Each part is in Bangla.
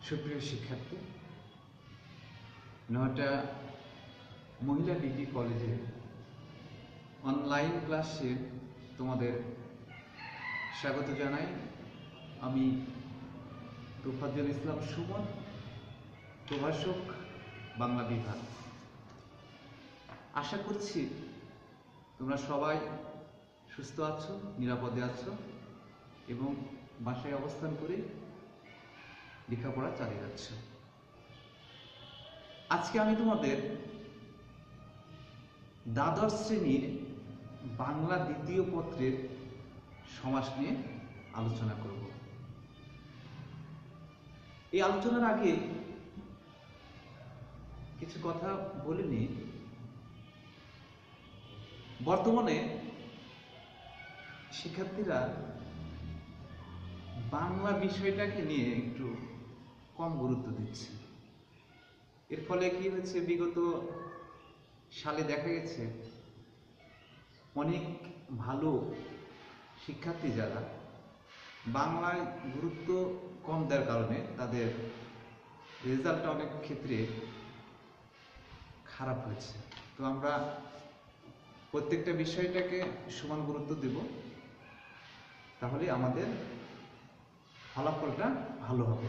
সুপ্রিয় শিক্ষার্থী, নয়টা মহিলা ডিগ্রি কলেজে অনলাইন ক্লাসে তোমাদের স্বাগত জানাই। আমি তোফাজ্জল ইসলাম সুমন, প্রভাষক, বাংলা বিভাগ। আশা করছি তোমরা সবাই সুস্থ আছো, নিরাপদে আছো এবং বাসায় অবস্থান করে লেখাপড়া চালিয়ে যাচ্ছ। আজকে আমি তোমাদের দ্বাদশ শ্রেণীর বাংলা দ্বিতীয় পত্রের সমাস নিয়ে আলোচনা করব। এই আলোচনার আগে কিছু কথা বলে নিই। বর্তমানে শিক্ষার্থীরা বাংলা বিষয়টাকে নিয়ে একটু কম গুরুত্ব দিচ্ছে। এর ফলে কি হয়েছে, বিগত সালে দেখা গেছে অনেক ভালো শিক্ষার্থী যারা বাংলায় গুরুত্ব কম দেওয়ার কারণে তাদের রেজাল্টটা অনেক ক্ষেত্রে খারাপ হয়েছে। তো আমরা প্রত্যেকটা বিষয়টাকে সমান গুরুত্ব দেব, তাহলে আমাদের ফলাফলটা ভালো হবে।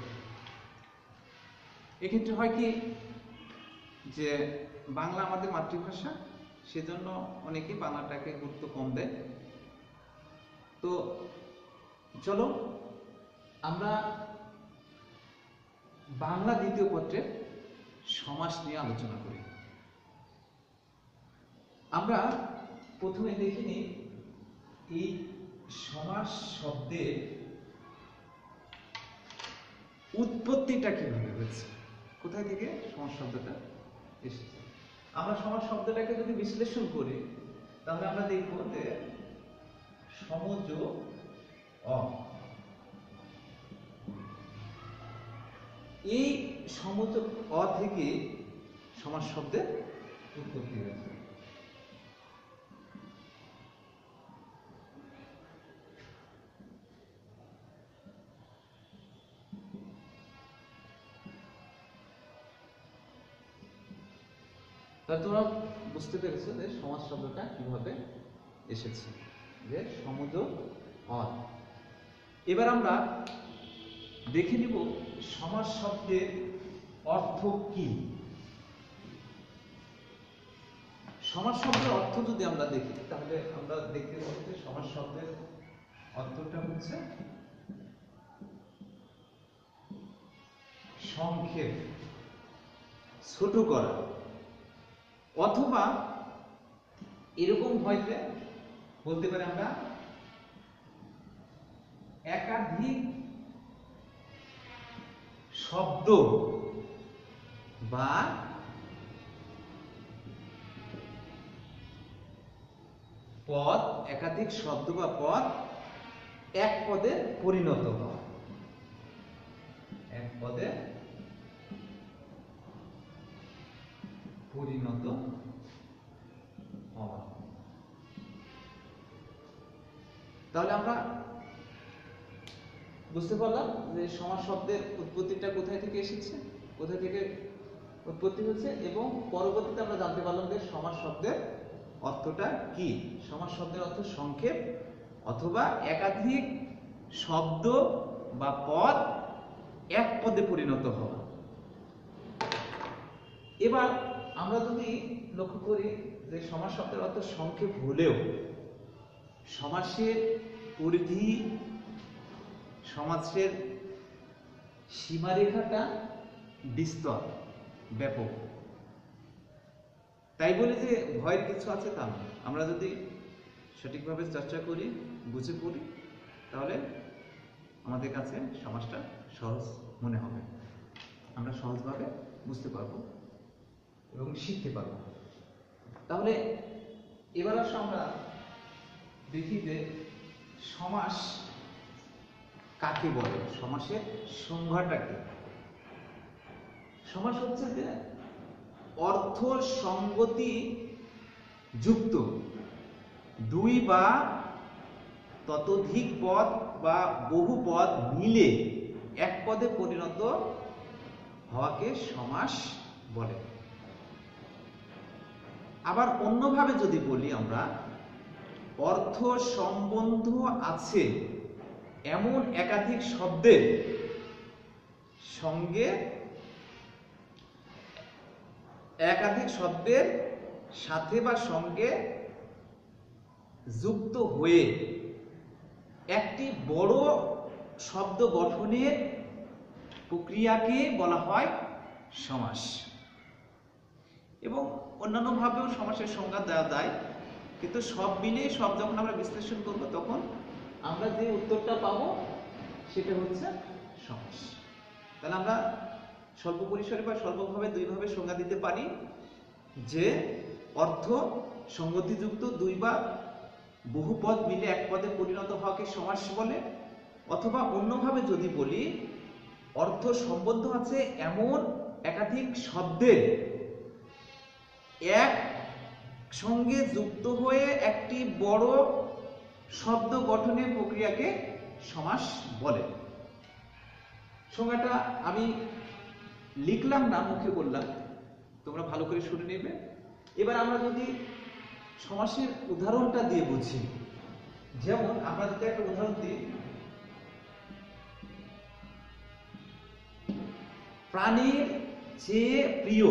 এক্ষেত্রে হয় কি যে বাংলা আমাদের মাতৃভাষা, সেজন্য অনেকেই বাংলাটাকে গুরুত্ব কম দেয়। তো চলো আমরা বাংলা দ্বিতীয় পত্রের সমাস নিয়ে আলোচনা করি। আমরা প্রথমে দেখে নিই এই সমাস শব্দের উৎপত্তিটা কিভাবে হয়েছে, কোথায় থেকে সমাস শব্দটা এসেছে। আমরা সমাস শব্দটাকে যদি বিশ্লেষণ করি তাহলে আমরা দেখব যে সমযোগ অ, এই সমযোগ অ থেকে সমাস শব্দের উৎপত্তি হয়েছে। তাহলে তোমরা বুঝতে পেরেছো যে সমাস শব্দটা কিভাবে এসেছে, যে সমযোগ অ। এবার আমরা দেখে নিব সমাস শব্দের অর্থ কি। সমাস শব্দের অর্থ যদি আমরা দেখি তাহলে আমরা দেখতে পাবো যে সমাস শব্দের অর্থটা হচ্ছে সংক্ষেপ, ছোট করা, অথবা এরকম হয়তো বলতে পারি আমরা একাধিক শব্দ বা পদ, একাধিক শব্দ বা পদ এক পদে পরিণত হওয়া, এক পদে পরিণত হওয়া। তাহলে আমরা বুঝতে পারলাম যে সমাস শব্দের উৎপত্তিটা কোথায় থেকে এসেছে, কোথায় থেকে উৎপত্তি হচ্ছে, এবং পরবর্তীতে আমরা জানতে পারলাম যে সমাস শব্দের অর্থটা কি। সমাস শব্দের অর্থ সংক্ষেপ অথবা একাধিক শব্দ বা পদ এক পদে পরিণত হওয়া। এবার আমরা যদি লক্ষ্য করি যে সমাস শব্দের অর্থ সংক্ষেপ হলেও সমাসের পরিধি, সমাসের সীমারেখাটা বিস্তর, ব্যাপক। তাই বলে যে ভয়ের কিছু আছে তা নয়। আমরা যদি সঠিকভাবে চর্চা করি, বুঝে পড়ি, তাহলে আমাদের কাছে সমাসটা সহজ মনে হবে, আমরা সহজভাবে বুঝতে পারবো এবং শিখতে পারবো। তাহলে এবার আসলে আমরা দেখি যে সমাস কাকে বলে, সমাসের সংজ্ঞাটা কি। সমাস হচ্ছে যে অর্থ সঙ্গতি যুক্ত দুই বা ততোধিক পদ বা বহু পদ মিলে এক পদে পরিণত হওয়াকে সমাস বলে। আবার অন্যভাবে যদি বলি আমরা, অর্থ সম্বন্ধ আছে এমন একাধিক শব্দের সঙ্গে সাথে বা সঙ্গে যুক্ত হয়ে একটি বড় শব্দ গঠনের প্রক্রিয়াকে বলা হয় সমাস। এবং অন্যান্য ভাবেও সমাসের সংজ্ঞা দেওয়া যায়, কিন্তু সব মিলে সব যখন আমরা বিশ্লেষণ করব তখন আমরা যে উত্তরটা পাবো সেটা হচ্ছে সমাস। তাহলে আমরা স্বল্প পরিসরে বা স্বল্পভাবে দুইভাবে সংজ্ঞা দিতে পারি, যে অর্থ সংগতিযুক্ত দুই বা বহু পদ মিলে এক পদে পরিণত হওয়াকে সমাস বলে। অথবা অন্যভাবে যদি বলি, অর্থ সম্বন্ধ আছে এমন একাধিক শব্দের এক সঙ্গে যুক্ত হয়ে একটি বড় শব্দ গঠনের প্রক্রিয়াকে সমাস বলে। সংজ্ঞাটা আমি লিখলাম না, মুখে বললাম, তোমরা ভালো করে শুনে নেবে। এবার আমরা যদি সমাসের উদাহরণটা দিয়ে বুঝি, যেমন আমরা যদি একটা উদাহরণ দিই, প্রাণীর চেয়ে প্রিয়।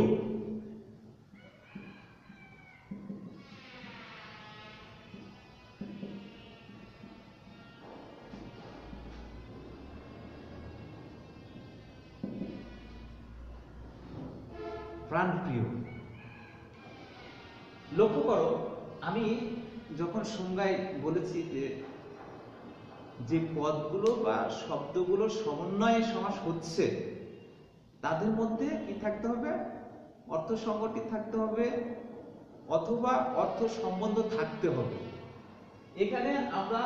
প্রাণপ্রিয়। লক্ষ্য করো, আমি যখন সংজ্ঞায় বলেছি যে পদগুলো বা শব্দগুলোর সমন্বয়ে সমাস হচ্ছে, তাদের মধ্যে কি থাকতে হবে? অর্থ সংগতি থাকতে হবে অথবা অর্থ সম্বন্ধ থাকতে হবে। এখানে আমরা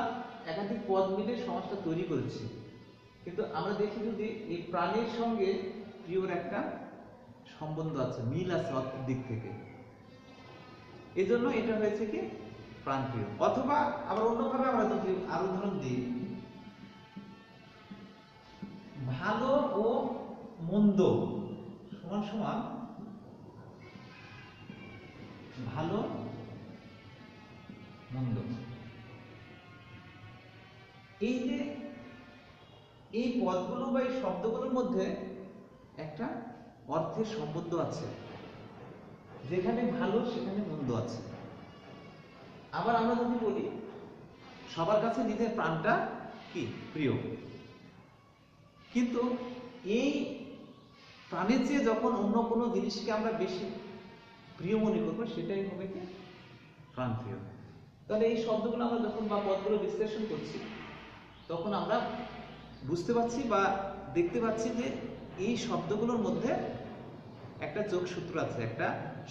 একাধিক পদ মিলে সমাসটা তৈরি করেছি, কিন্তু আমরা দেখি যদি এই প্রাণীর সঙ্গে প্রিয়র একটা সম্বন্ধ আছে, মিল আছে অর্থের দিক থেকে, এই জন্য এটা হয়েছে কি প্রাণপ্রিয়। অথবা আবার অন্যভাবে আমরা যদি আরো উদাহরণ দিই, ভালো ও মন্দ সমান সমান ভালো মন্দ। এই যে এই পদগুলো বা এই শব্দগুলোর মধ্যে একটা অর্থের সম্বন্ধ আছে, যেখানে ভালো সেখানে মন্দ আছে। আবার আমরা যদি বলি, সবার কাছে নিজের প্রাণটা কি প্রিয়, কিন্তু এই প্রাণের চেয়ে যখন অন্য কোনো জিনিসকে আমরা বেশি প্রিয় মনে করবো, সেটাই হবে কি প্রাণপ্রিয়। তাহলে এই শব্দগুলো আমরা যখন বা পদগুলো বিশ্লেষণ করছি, তখন আমরা বুঝতে পারছি বা দেখতে পাচ্ছি যে এই শব্দগুলোর মধ্যে একটা যোগসূত্র আছে, একটা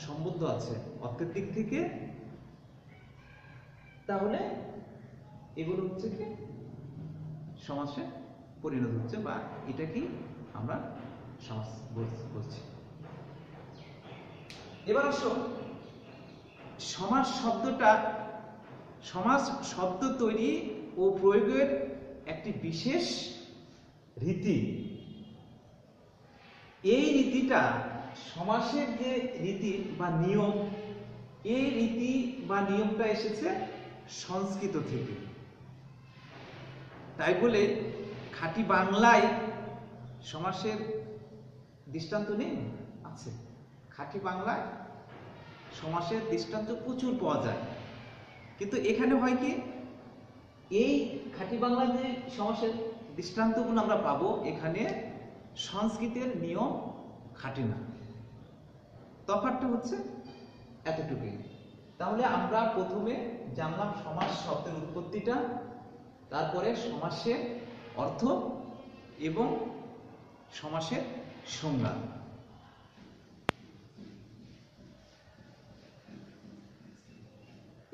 সম্বন্ধ আছে অর্থের দিক থেকে। তাহলে এগুলো হচ্ছে কি সমাসে পরিণত হচ্ছে, বা এটা কি আমরা সমাস বলছি। এবার আসো, সমাস শব্দটা, সমাস শব্দ তৈরি ও প্রয়োগের একটি বিশেষ রীতি। এই রীতিটা, সমাসের যে রীতি বা নিয়ম, এই রীতি বা নিয়মটা এসেছে সংস্কৃত থেকে। তাই বলে খাঁটি বাংলায় সমাসের দৃষ্টান্ত নেই, আছে। খাঁটি বাংলায় সমাসের দৃষ্টান্ত প্রচুর পাওয়া যায়, কিন্তু এখানে হয় কি, এই খাঁটি বাংলার যে সমাসের দৃষ্টান্তগুলো আমরা পাবো, এখানে সংস্কৃতের নিয়ম খাটে না। তফাৎটা হচ্ছে এতটুকুই। তাহলে আমরা প্রথমে জানলাম সমাস শব্দের উৎপত্তিটা, তারপরে সমাসের অর্থ এবং সমাসের সংজ্ঞা।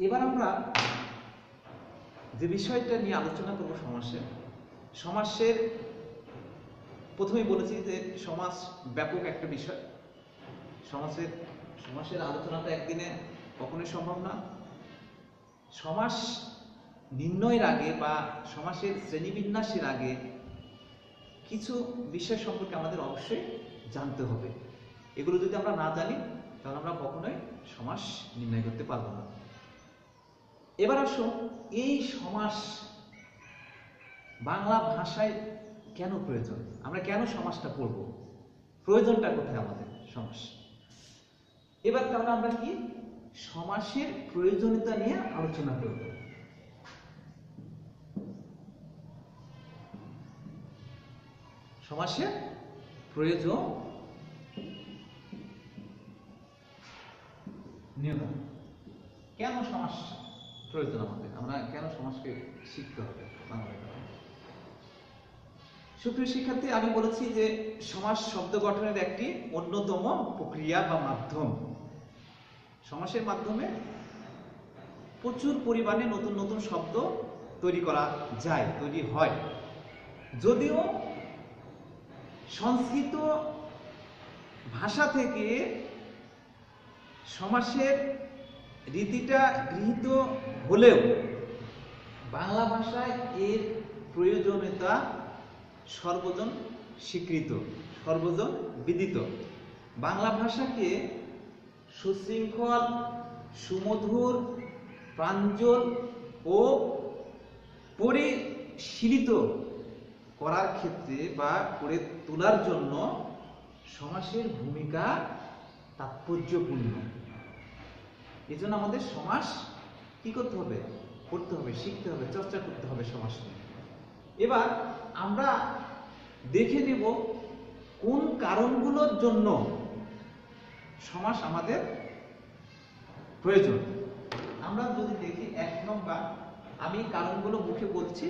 এবার আমরা যে বিষয়টা নিয়ে আলোচনা করব, সমাসের প্রথমেই বলেছি যে সমাস ব্যাপক একটা বিষয়। সমাসের আলোচনাটা একদিনে কখনোই সম্ভব না। সমাস নির্ণয়ের আগে বা সমাসের শ্রেণীবিন্যাসের আগে কিছু বিষয় সম্পর্কে আমাদের অবশ্যই জানতে হবে। এগুলো যদি আমরা না জানি তাহলে আমরা কখনোই সমাস নির্ণয় করতে পারবো না। এবার আসুন, এই সমাস বাংলা ভাষায় কেন প্রয়োজন, আমরা কেন সমাসটা পড়ব, প্রয়োজনটা কোথায় আমাদের সমাস। এবার তাহলে আমরা কি সমাসের প্রয়োজনীয়তা নিয়ে আলোচনা করব। সমাসের প্রয়োজনীয়তা, কেন সমাস প্রয়োজন আমাদের, আমরা কেন সমাসকে শিখতে হবে বাংলায়। সুপ্রিয় শিক্ষার্থী, আমি বলেছি যে সমাস শব্দ গঠনের একটি অন্যতম প্রক্রিয়া বা মাধ্যম। সমাসের মাধ্যমে প্রচুর পরিমাণে নতুন নতুন শব্দ তৈরি করা যায়, তৈরি হয়। যদিও সংস্কৃত ভাষা থেকে সমাসের রীতিটা গৃহীত হলেও বাংলা ভাষায় এর প্রয়োজনীয়তা সর্বজন স্বীকৃত, সর্বজন বিদিত। বাংলা ভাষাকে সুশৃঙ্খল, সুমধুর, প্রাঞ্জল ও পরিশীলিত করার ক্ষেত্রে বা করে তোলার জন্য সমাসের ভূমিকা তাৎপর্যপূর্ণ। এই জন্য আমাদের সমাস কি করতে হবে, পড়তে হবে, শিখতে হবে, চর্চা করতে হবে সমাস নিয়ে। এবার আমরা দেখে নেব কোন কারণগুলোর জন্য সমাস আমাদের প্রয়োজন। আমরা যদি দেখি 1 নম্বর, আমি কারণগুলো মুখে বলছি,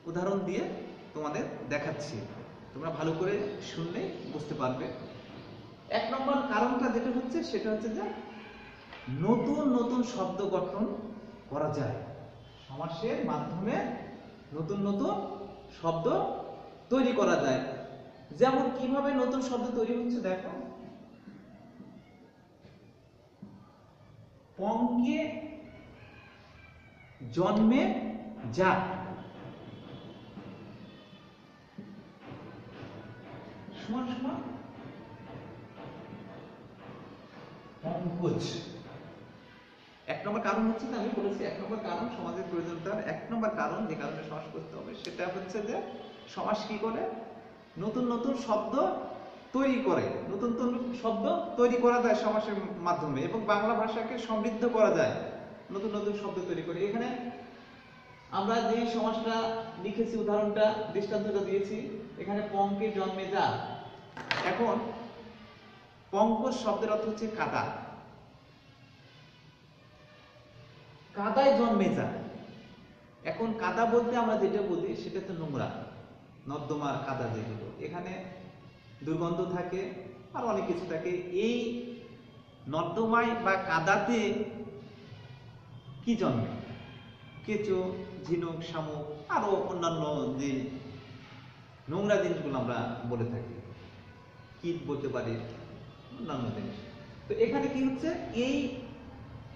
উদাহরণ দিয়ে তোমাদের দেখাচ্ছি, তোমরা ভালো করে শুনলে বুঝতে পারবে। 1 নম্বর কারণটা যেটা হচ্ছে সেটা হচ্ছে যে নতুন নতুন শব্দ গঠন করা যায়। সমাসের মাধ্যমে নতুন নতুন শব্দ তৈরি করা যায়। যেমন কিভাবে নতুন শব্দ তৈরি হচ্ছে দেখো, পঙ্কে জন্মে যা, সমান সমান পঙ্কজ। 1 নম্বর কারণ হচ্ছে, আমি বলেছি 1 নম্বর কারণ সমাজের প্রয়োজনতার 1 নম্বর কারণ যে কারণে সমাস করতে হবে সেটা হচ্ছে যে সমাস কি করে, নতুন নতুন শব্দ তৈরি করে। নতুন নতুন শব্দ তৈরি করা যায় সমাসের মাধ্যমে এবং বাংলা ভাষাকে সমৃদ্ধ করা যায় নতুন নতুন শব্দ তৈরি করে। এখানে আমরা যে সমাসটা লিখেছি, উদাহরণটা, দৃষ্টান্তটা দিয়েছি, এখানে পঙ্কে জন্মে যা। এখন পঙ্কজ শব্দের অর্থ হচ্ছে কাদা, কাদায় জন্মে যা। এখন কাদা বলতে আমরা যেটা বুঝি সেটা তো নোংরা, নর্দমার কাদা যেগুলো, এখানে দুর্গন্ধ থাকে আর অনেক কিছু থাকে। এই নর্দমায় বা কাদাতে কি জন্মে, কেঁচো, ঝিনুক, শামুক, আরো অন্যান্য যে নোংরা জিনিসগুলো আমরা বলে থাকি, কীট বলতে পারি, অন্যান্য জিনিস। তো এখানে কি হচ্ছে, এই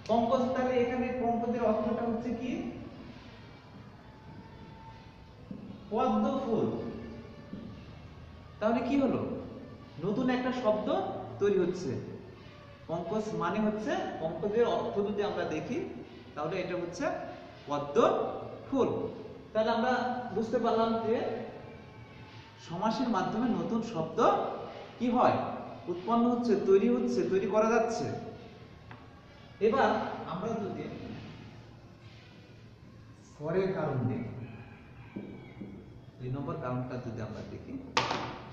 পঙ্কজ, তাহলে এখানে পঙ্কজের অর্থটা হচ্ছে কি, পদ্ম ফুল। তাহলে কি হলো, নতুন একটা শব্দ তৈরি হচ্ছে। পঙ্কজ মানে হচ্ছে, পঙ্কজের অর্থ যদি আমরা দেখি তাহলে এটা হচ্ছে পদ্ম ফুল। তাহলে আমরা বুঝতে পারলাম যে সমাসের মাধ্যমে নতুন শব্দ কি হয়, উৎপন্ন হচ্ছে, তৈরি করা যাচ্ছে। এবার আমরা যদি পরের কারণ দেখি, 2 নম্বর কারণটা যদি আমরা দেখি,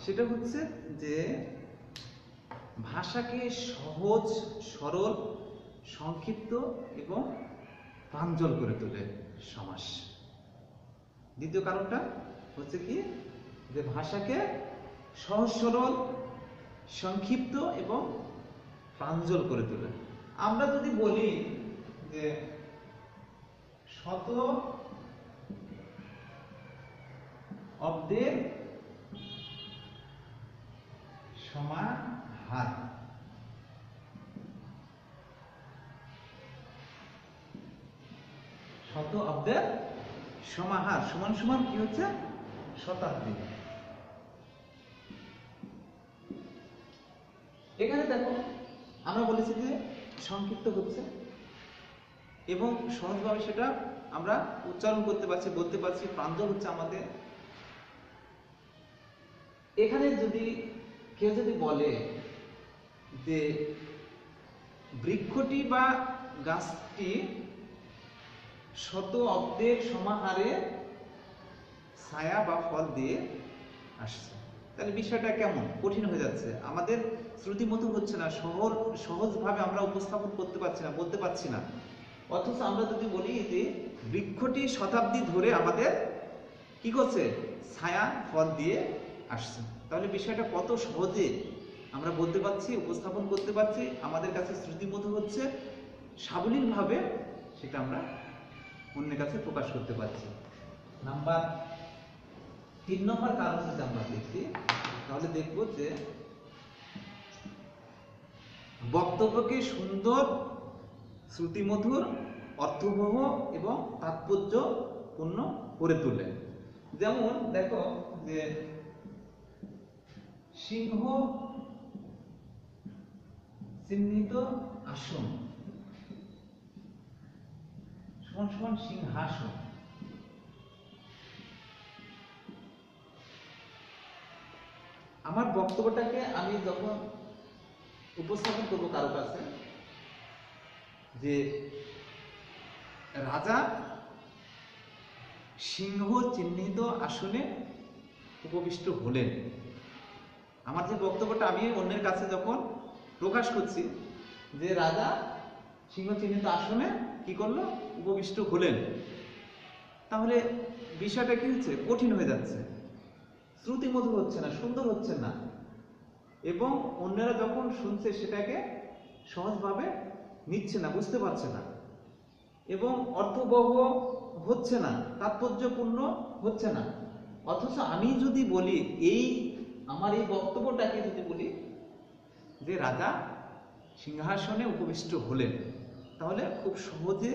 সেটা হচ্ছে যে ভাষাকে সহজ, সরল, সংক্ষিপ্ত এবং প্রাঞ্জল করে তোলে সমাস। দ্বিতীয় কারণটা হচ্ছে কি, যে ভাষাকে সহজ, সরল, সংক্ষিপ্ত এবং প্রাঞ্জল করে তোলে। আমরা যদি বলি যে শত অব্দের সমাহার, শত অব্দের সমাহার সমান সমান কি হচ্ছে, শতাব্দী। এখানে দেখো আমরা বলেছি যে সংক্ষিপ্ত হচ্ছে এবং সহজভাবে সেটা আমরা উচ্চারণ করতে পারছি, বলতে পারছি, প্রাঞ্জল হচ্ছে আমাদের। এখানে যদি কেউ যদি বলে যে বৃক্ষটি বা গাছটি শত অব্দের সমাহারে ছায়া বা ফল দিয়ে আসছে, তাহলে বিষয়টা কেমন কঠিন হয়ে যাচ্ছে, আমাদের শ্রুতিমধুর হচ্ছে না, সহজভাবে আমরা উপস্থাপন করতে পারছি না, বলতে পারছি না। অথচ আমরা যদি বলি যে বৃক্ষটি শতাব্দী ধরে আমাদের কি করছে, ছায়া ফল দিয়ে আসছে, তাহলে বিষয়টা কত সহজে আমরা বলতে পারছি, উপস্থাপন করতে পারছি, আমাদের কাছে শ্রুতিমধুর হচ্ছে, সাবলীলভাবে সেটা আমরা অন্যের কাছে প্রকাশ করতে পারছি। নাম্বার 3 নম্বর কারণ যদি আমরা দেখি, তাহলে দেখব যে বক্তব্যকে সুন্দর, শ্রুতিমধুর, অর্থবহ এবং তাৎপর্যপূর্ণ করে তোলে। যেমন দেখো যে সিংহ চিহ্নিত আসন সমান সমান সিংহাসন। আমার বক্তব্যটাকে আমি যখন উপস্থাপন করব কারো কাছে যে রাজা সিংহ চিহ্নিত আসনে উপবিষ্ট হলেন, আমার যে বক্তব্যটা আমি অন্যের কাছে যখন প্রকাশ করছি যে রাজা সিংহ চিহ্নিত আসনে কি করলো, উপবিষ্ট হলেন, তাহলে বিষয়টা কি হচ্ছে, কঠিন হয়ে যাচ্ছে, শ্রুতিমধুর হচ্ছে না, সুন্দর হচ্ছে না, এবং অন্যরা যখন শুনছে সেটাকে সহজভাবে নিচ্ছে না, বুঝতে পারছে না, এবং অর্থবহ হচ্ছে না, তাৎপর্যপূর্ণ হচ্ছে না। অথচ আমি যদি বলি, এই আমার এই বক্তব্যটাকে যদি বলি যে রাজা সিংহাসনে উপবিষ্ট হলেন, তাহলে খুব সহজে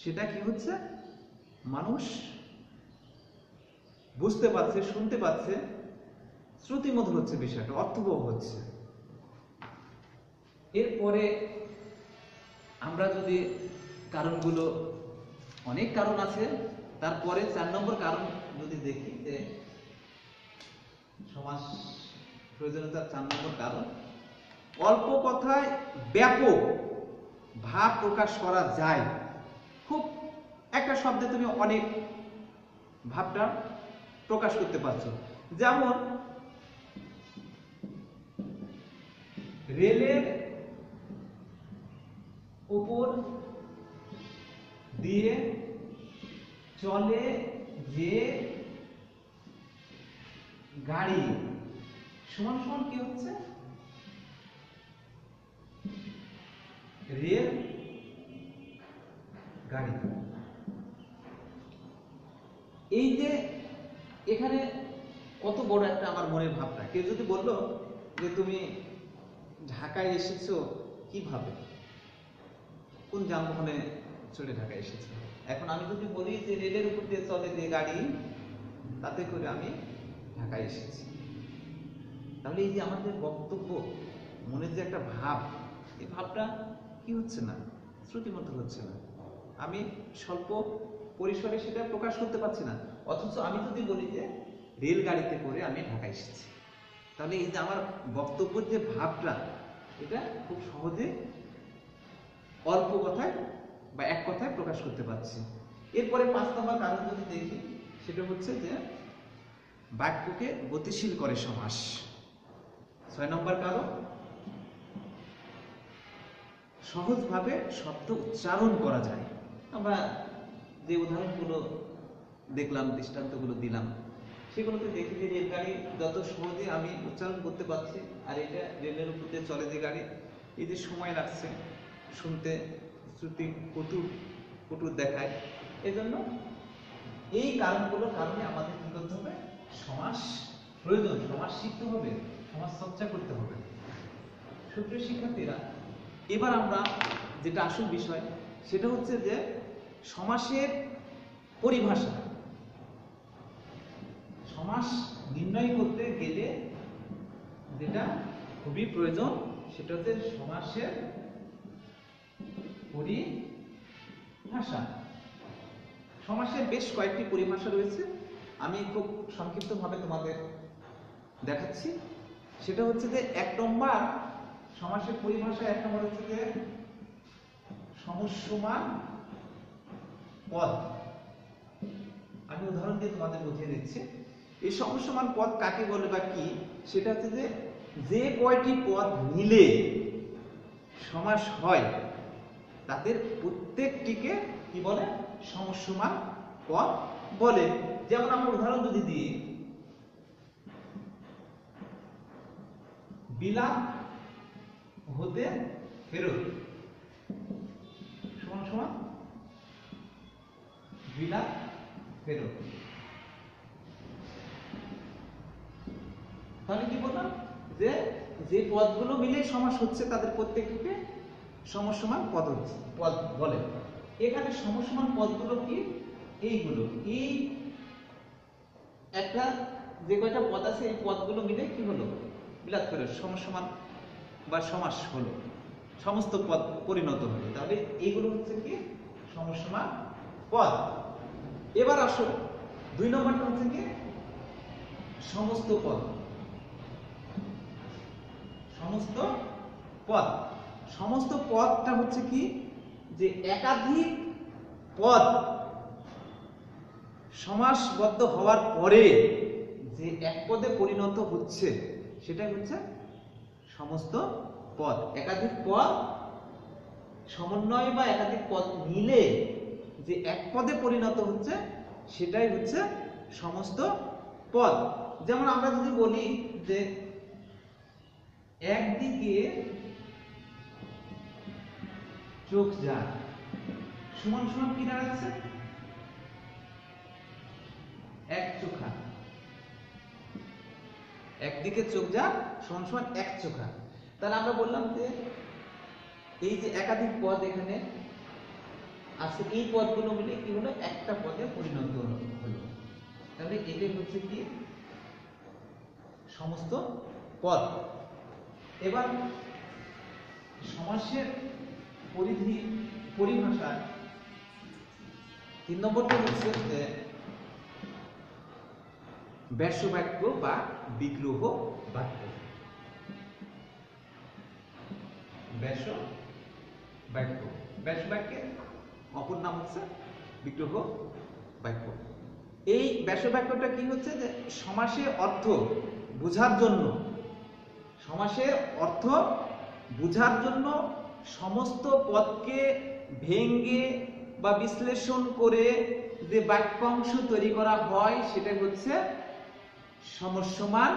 সেটা কি হচ্ছে, মানুষ বুঝতে পারছে, শুনতে পাচ্ছে, শ্রুতিমধুর হচ্ছে, বিষয়টা অর্থবহ হচ্ছে। এরপরে আমরা যদি কারণগুলো, অনেক কারণ আছে, তারপরে 4 নম্বর কারণ যদি দেখি যে সমাস প্রয়োজনীয়তার 4 নম্বর কারণ, অল্প কথায় ব্যাপক ভাব প্রকাশ করা যায়। খুব একটা শব্দে তুমি অনেক ভাবটা প্রকাশ করতে পারছো। যেমন রেলের উপর দিয়ে চলে যে গাড়ি সমান সমান কি হচ্ছে, রেল গাড়ি। এই যে এখানে কত বড় একটা আমার মনের ভাবটা, কেউ যদি বললো যে তুমি ঢাকায় এসেছো কিভাবে, কোন যানবাহনে চড়ে ঢাকায় এসেছো, এখন আমি যদি বলি যে রেলের উপর দিয়ে চলে যে গাড়ি, তাতে করে আমি ঢাকায় এসেছি, তাহলে এই যে আমাদের বক্তব্য, মনের যে একটা ভাব, এই ভাবটা কি হচ্ছে না, শ্রুতিমধুর হচ্ছে না, আমি স্বল্প পরিসরে সেটা প্রকাশ করতে পারছি না। অথচ আমি যদি বলি যে রেলগাড়িতে করে আমি ঢাকায় এসেছি, তাহলে এই যে আমার বক্তব্যের যে ভাবটা, এটা খুব সহজে অল্প কথায় বা এক কথায় প্রকাশ করতে পারছি। এরপরে 5 নম্বর কারণ যদি দেখি, সেটা হচ্ছে যে বাক্যকে গতিশীল করে সমাস। 6 নম্বর কারণ, সহজভাবে শব্দ উচ্চারণ করা যায়। আমরা যে উদাহরণগুলো দেখলাম, দৃষ্টান্তগুলো দিলাম, সেগুলোতে দেখি যে রেলগাড়ি যত সহজে আমি উচ্চারণ করতে পারছি, আর এটা রেলের উপর দিয়ে চলে যে গাড়ি, এই যে সময় লাগছে শুনতে, শ্রুতি কটু দেখায়, এজন্য এই কারণগুলোর কারণে আমাদের কি করতে হবে, সমাস প্রয়োজন, সমাস শিখতে হবে, সমাজ চর্চা করতে হবে। সুপ্রিয় শিক্ষার্থীরা, এবার আমরা যেটা আসল বিষয়, সেটা হচ্ছে যে সমাসের পরিভাষা। সমাস নির্ণয় করতে গেলে যেটা খুবই প্রয়োজন, সেটা হচ্ছে সমাসের পরিভাষা। সমাসের বেশ কয়েকটি পরিভাষা রয়েছে, আমি খুব সংক্ষিপ্তভাবে তোমাদের দেখাচ্ছি। সেটা হচ্ছে যে 1 নম্বর সমাসের পরিভাষা, 1 নম্বর হচ্ছে যে সমস্যমান পদ। আমি উদাহরণ দিয়ে তোমাদের বুঝিয়ে দিচ্ছি। এই সমস্যমান পদ কাকে বলে বা কি, সেটা হচ্ছে যে কয়টি পদ মিলে সমাস হয় তাদের প্রত্যেকটিকে কি বলে, সমস্যমান পদ বলে। যেমন আমরা উদাহরণ যদি দিই, বিলাত হতে ফেরত সমান সমান বিলাত ফেরত। তাহলে কি বললাম, যে পদগুলো মিলে সমাস হচ্ছে তাদের প্রত্যেকটিকে সমস্যমান পদ বলে। এখানে সমস্যমান পদগুলো কি, এইগুলো, এই একটা যে কয়টা পদ আছে এই পদগুলো মিলে কি হলো, বিলাত ফেরত, সমস্যমান বা সমাস হলো, সমস্ত পদ পরিণত হলো। তাহলে এইগুলো হচ্ছে কি সমস্যমান পদ। এবার আসো 2 নম্বরটা হচ্ছে কি সমস্ত পদ। সমস্ত পদ, সমস্ত পদটা হচ্ছে কি, যে একাধিক পদ সমাসবদ্ধ হওয়ার পরে যে এক পদে পরিণত হচ্ছে সেটাই হচ্ছে সমস্ত পদ। একাধিক পদ সমন্বয় বা একাধিক পদ মিলে যে এক পদে পরিণত হচ্ছে সেটাই হচ্ছে সমস্ত পদ। যেমন আমরা যদি বলি যে একদিকে চোখ যায় সমান সমান কি দাঁড়াচ্ছে, এক চোখা। একদিকে চোখ যা সমান সমান এক চোখা। তাহলে আমরা বললাম যে এই যে একাধিক পদ এখানে আছে, এই পদগুলো মিলে কি হলো, একটা পদে পরিণত হলো। তাহলে এটাই হচ্ছে কি সমস্ত পদ। এবার সমাসের পরিভাষা 3 নম্বরটা হচ্ছে যে ব্যাস বাক্য বা বিগ্রহ বাক্য। ব্যাস বাক্য, ব্যাস বাক্যের অপর নাম হচ্ছে বিগ্রহ বাক্য। এই ব্যাস বাক্যটা কি হচ্ছে, যে সমাসের অর্থ বোঝার জন্য, সমাসের অর্থ বোঝার জন্য সমস্ত পদকে ভেঙে বা বিশ্লেষণ করে যে বাক্যাংশ তৈরি করা হয় সেটা হচ্ছে সমস্যমান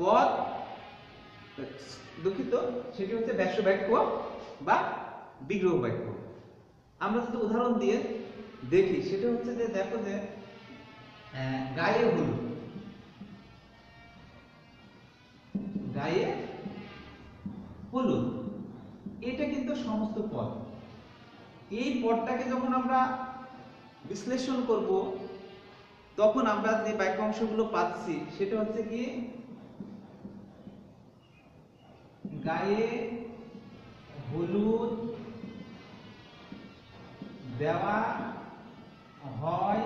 পদ, দুঃখিত, সেটি হচ্ছে ব্যাস বাক্য বা বিগ্রহ বাক্য। আমরা যদি উদাহরণ দিয়ে দেখি, সেটা হচ্ছে যে দেখো যে গায়ে হলুদ, গায়ে হলুদ, এটা কিন্তু সমস্ত পদ। এই পদটাকে যখন আমরা বিশ্লেষণ করব তখন আমরা যে বাক্যাংশগুলো পাচ্ছি সেটা হচ্ছে কি, গায়ে হলুদ দেওয়া হয়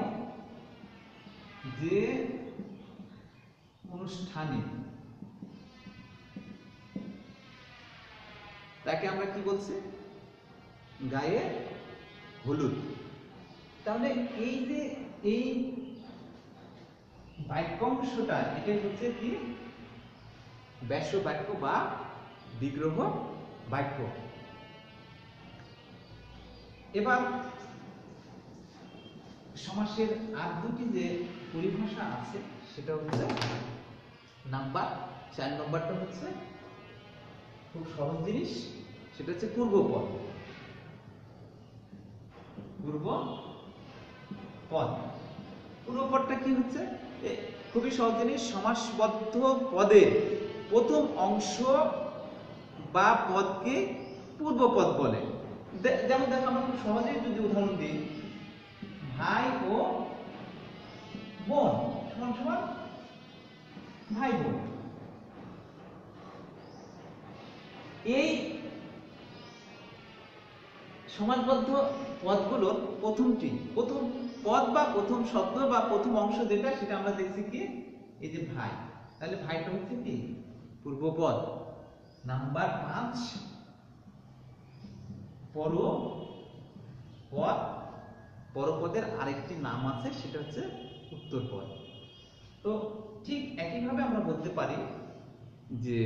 যে অনুষ্ঠানে, তাকে আমরা কি বলছি, গায়ে হলুদ। তাহলে এই যে এই বাক্যাংশটা এটাই হচ্ছে কি ব্যাস বাক্য বা বিগ্রহ বাক্য। এবার সমাসের আর দুটি যে পরিভাষা আছে সেটা হচ্ছে নাম্বার 4 নম্বরটা হচ্ছে খুব সহজ জিনিস, সেটা হচ্ছে পূর্বপদ। পূর্বপদ, পূর্বপদটা কি হচ্ছে, খুবই সহজ জিনিস, সমাসবদ্ধ পদের প্রথম অংশ বা পদকে পূর্বপদ বলে। যেমন দেখো আমরা খুব সহজেই যদি উদাহরণ দিই, ভাই ও বোন সমান সমান ভাই বোন। এই সমাসবদ্ধ পদগুলোর প্রথম পদ বা প্রথম শব্দ বা প্রথম অংশ যেটা সেটা আমরা দেখছি কি এই যে ভাই, তাহলে ভাইটা হচ্ছে কি পূর্বপদ। নাম্বার 5 পরপদ। পরপদের আরেকটি নাম আছে, সেটা হচ্ছে উত্তরপদ। তো ঠিক একইভাবে আমরা বলতে পারি যে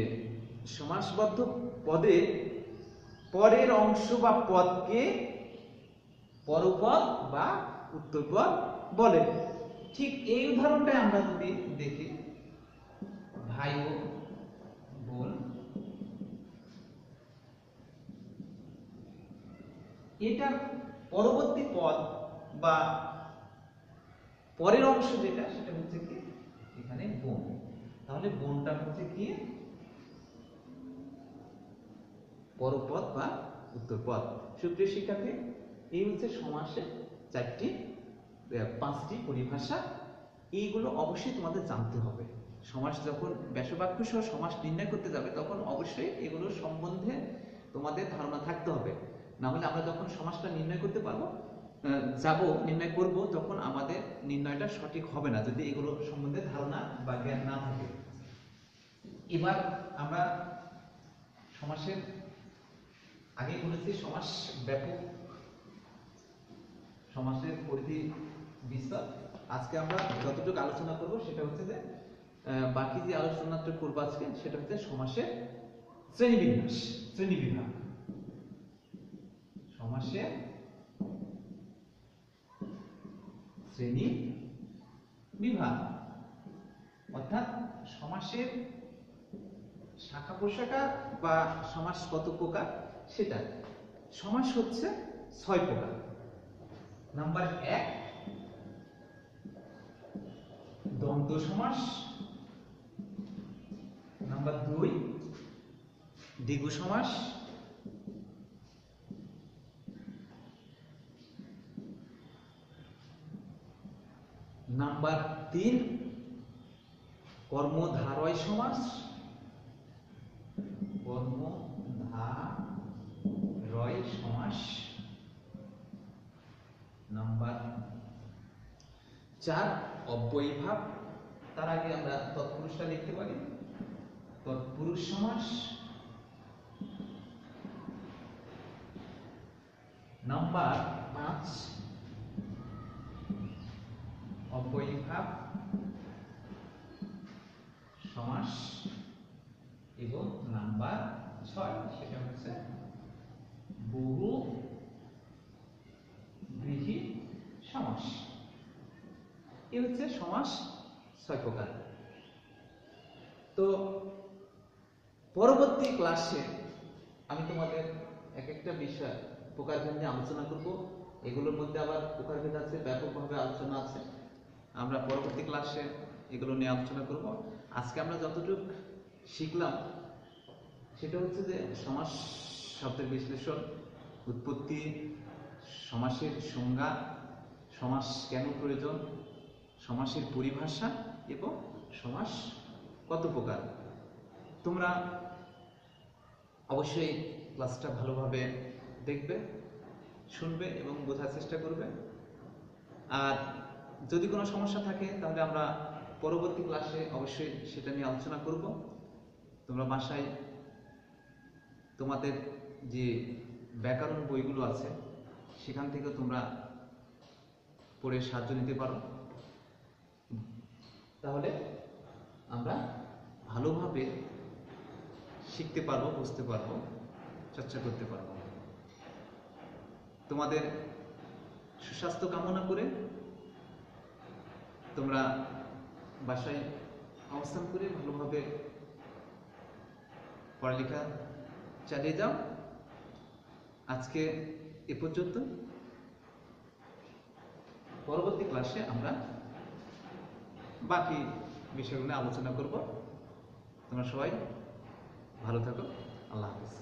সমাসবদ্ধ পদে পরের অংশ বা পদকে পরপদ বা উত্তরপদ বলে। ঠিক এই উদাহরণটাই আমরা যদি দেখি, ভাই ও বোন, এটার পরবর্তী পদ বা পরের অংশ যেটা সেটা হচ্ছে কি এখানে বোন। তাহলে বোনটা হচ্ছে কি পরপদ বা উত্তরপদ। সুপ্রিয় শিক্ষার্থী, এই হচ্ছে সমাসের 5টি পরিভাষা। এইগুলো অবশ্যই তোমাদের জানতে হবে। সমাস যখন ব্যাসবাক্য সহ সমাস নির্ণয় করতে যাবে তখন অবশ্যই এগুলোর সম্বন্ধে তোমাদের ধারণা থাকতে হবে। না হলে আমরা যখন সমাসটা নির্ণয় করতে পারবো নির্ণয় করব, তখন আমাদের নির্ণয়টা সঠিক হবে না যদি এগুলো সম্বন্ধে ধারণা বা জ্ঞান না থাকে। এবার আমরা সমাসের আগে বলেছি সমাস ব্যাপক, সমাসের পরিধি বিস্তার। আজকে আমরা যতটুকু আলোচনা করব সেটা হচ্ছে যে বাকি যে আলোচনাটা করব আজকে সেটা হচ্ছে সমাসের শ্রেণীবিভাগ। সমাসের শ্রেণীবিভাগ অর্থাৎ সমাসের শাখা প্রশাখা বা সমাস কত প্রকার সেটা। সমাস হচ্ছে 6 প্রকার। নাম্বার 1 দ্বন্দ্ব সমাস। নাম্বার 2 দ্বিগু সমাস। নাম্বার 3 কর্মধারয় সমাস। কর্মধারয় সমাস। নাম্বার 4 অব্যয়ীভাব। তার আগে আমরা তৎপুরুষটা লিখতে পারি, তৎপুরুষ সমাস। নাম্বার 5 অব্যয়ীভাব সমাস। এবং নাম্বার 6 সেটা হচ্ছে বহুব্রীহি সমাস। এই হচ্ছে সমাস 6 প্রকার। তো পরবর্তী ক্লাসে আমি তোমাদের এক একটা বিষয় প্রকারভেদ নিয়ে আলোচনা করব। এগুলোর মধ্যে আবার প্রকারভেদ আছে, ব্যাপকভাবে আলোচনা আছে। আমরা পরবর্তী ক্লাসে এগুলো নিয়ে আলোচনা করব। আজকে আমরা যতটুকু শিখলাম সেটা হচ্ছে যে সমাস শব্দের বিশ্লেষণ, উৎপত্তি, সমাসের সংজ্ঞা, সমাস কেন প্রয়োজন, সমাসের পরিভাষা এবং সমাস কত প্রকার। তোমরা অবশ্যই ক্লাসটা ভালোভাবে দেখবে, শুনবে এবং বোঝার চেষ্টা করবে। আর যদি কোনো সমস্যা থাকে তাহলে আমরা পরবর্তী ক্লাসে অবশ্যই সেটা নিয়ে আলোচনা করব। তোমরা বাসায় তোমাদের যে ব্যাকরণ বইগুলো আছে সেখান থেকে তোমরা পড়ে সাহায্য নিতে পারো। তাহলে আমরা ভালোভাবে শিখতে পারবো, বুঝতে পারবো, চর্চা করতে পারবো। তোমাদের সুস্বাস্থ্য কামনা করে তোমরা বাসায় অবস্থান করে ভালোভাবে পড়ালেখা চালিয়ে যাও। আজকে এ পর্যন্ত। পরবর্তী ক্লাসে আমরা বাকি বিষয়গুলো আলোচনা করব। তোমরা সবাই ভালো থাকো। আল্লাহ হাফেজ।